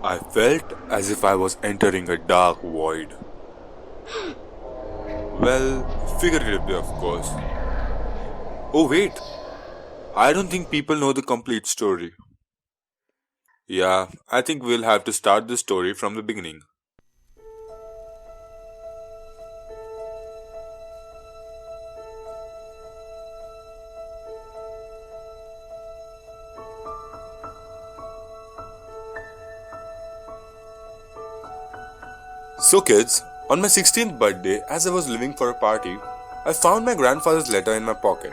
I felt as if I was entering a dark void. Well, figuratively, of course. Oh, wait, I don't think people know the complete story. Yeah, I think we'll have to start the story from the beginning. So, kids, on my 16th birthday, as I was leaving for a party, I found my grandfather's letter in my pocket.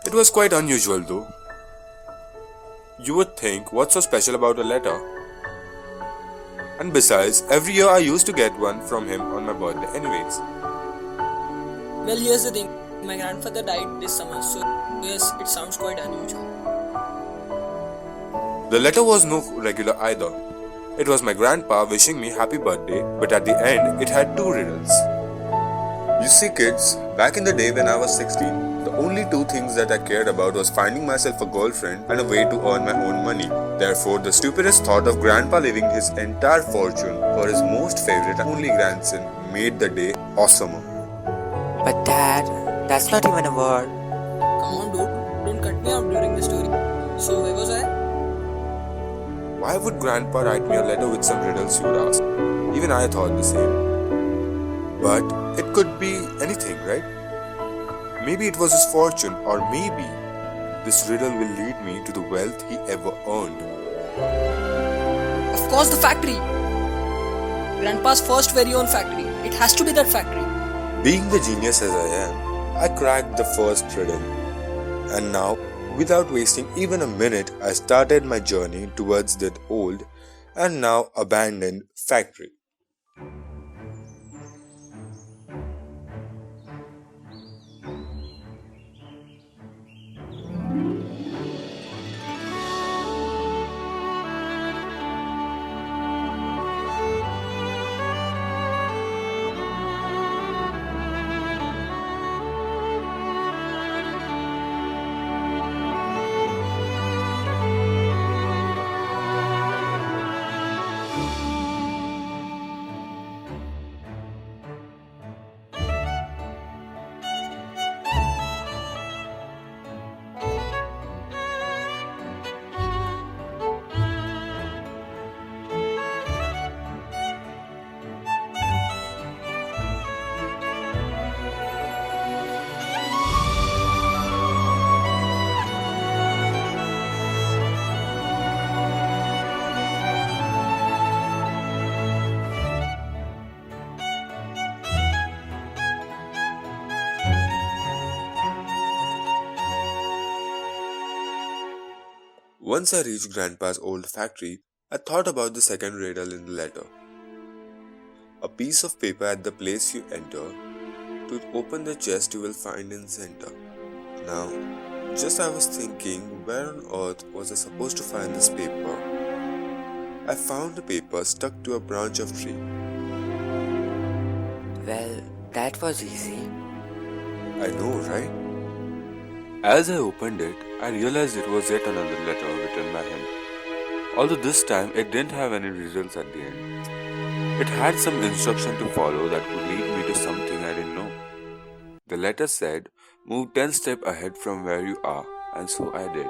It was quite unusual though. You would think, what's so special about a letter? And besides, every year I used to get one from him on my birthday, anyways. Well, here's the thing. My grandfather died this summer, so yes, it sounds quite unusual. The letter was no regular either. It was my grandpa wishing me happy birthday, but at the end, it had two riddles. You see, kids, back in the day when I was 16, the only two things that I cared about was finding myself a girlfriend and a way to earn my own money. Therefore, the stupidest thought of grandpa leaving his entire fortune for his most favorite and only grandson made the day awesomer. But Dad, that's not even a word. Come on, dude. Don't cut me out during the story. So, where was I? Why would grandpa write me a letter with some riddles, you would ask? Even I thought the same. But it could be anything, right? Maybe it was his fortune, or maybe this riddle will lead me to the wealth he ever earned. Of course, the factory. Grandpa's first very own factory. It has to be that factory. Being the genius as I am, I cracked the first riddle. And now, without wasting even a minute, I started my journey towards that old and now abandoned factory. Once I reached Grandpa's old factory, I thought about the second riddle in the letter. A piece of paper at the place you enter. To open the chest you will find in center. Now, just I was thinking, where on earth was I supposed to find this paper? I found the paper stuck to a branch of tree. Well, that was easy. I know, right? As I opened it, I realized it was yet another letter written by him. Although this time it didn't have any results at the end. It had some instruction to follow that would lead me to something I didn't know. The letter said, move 10 steps ahead from where you are, and so I did.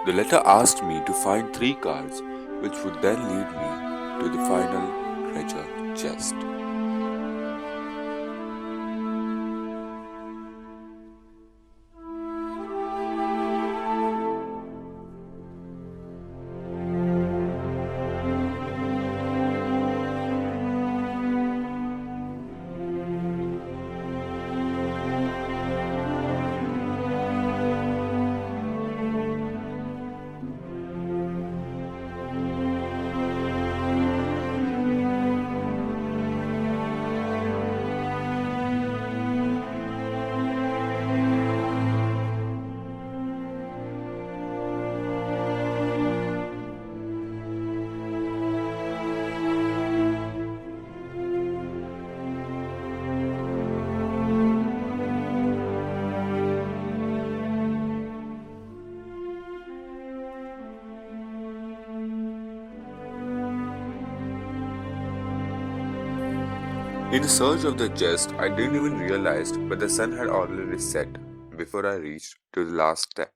The letter asked me to find 3 cards, which would then lead me to the final treasure chest. In search of the chest, I didn't even realize, but the sun had already set before I reached to the last step.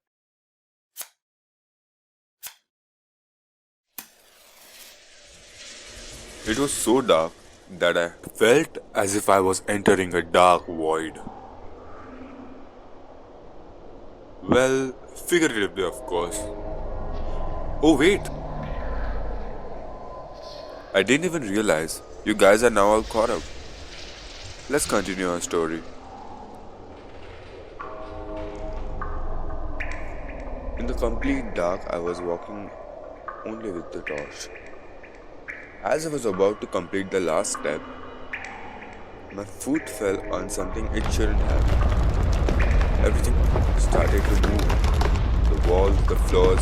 It was so dark that I felt as if I was entering a dark void. Well, figuratively, of course. Oh, wait! I didn't even realize you guys are now all caught up. Let's continue our story. In the complete dark, I was walking only with the torch. As I was about to complete the last step, my foot fell on something it shouldn't have. Everything started to move. The walls, the floors.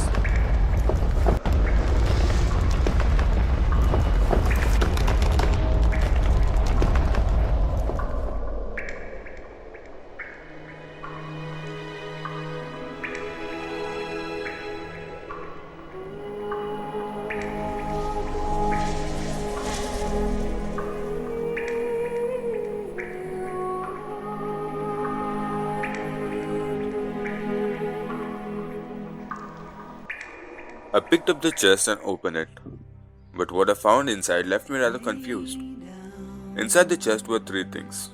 I picked up the chest and opened it, but what I found inside left me rather confused. Inside the chest were three things: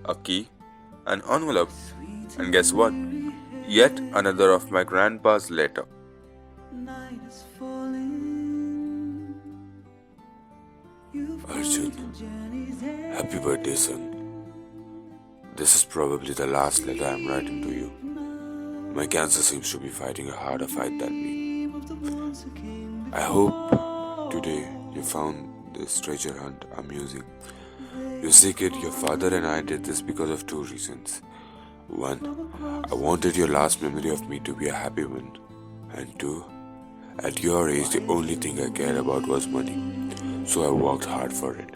a key, an envelope, and guess what? Yet another of my grandpa's letter. Arjun, happy birthday, son. This is probably the last letter I'm writing to you. My cancer seems to be fighting a harder fight than me. I hope today you found this treasure hunt amusing. You see, kid, your father and I did this because of two reasons. One, I wanted your last memory of me to be a happy one. And two, at your age, the only thing I cared about was money. So I worked hard for it.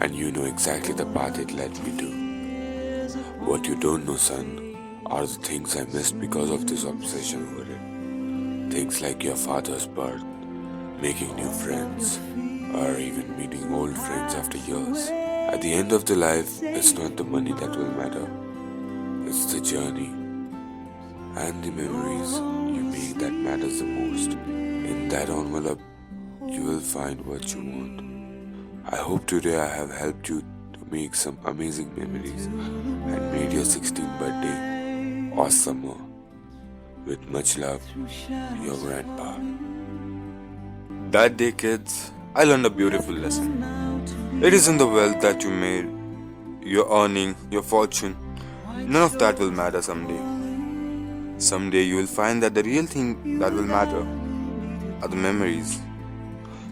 And you know exactly the path it led me to. What you don't know, son, are the things I missed because of this obsession over it. Things like your father's birth, making new friends, or even meeting old friends after years. At the end of the life, it's not the money that will matter. It's the journey and the memories you make that matters the most. In that envelope, you will find what you want. I hope today I have helped you to make some amazing memories and made your 16th birthday awesomer. With much love, your grandpa. That day, kids, I learned a beautiful lesson. It isn't the wealth that you made, your earning, your fortune. None of that will matter someday. Someday you will find that the real thing that will matter are the memories.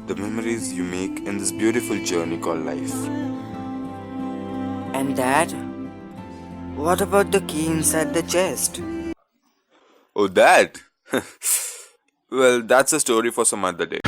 The memories you make in this beautiful journey called life. And Dad, what about the key inside the chest? Oh, that? Well, that's a story for some other day.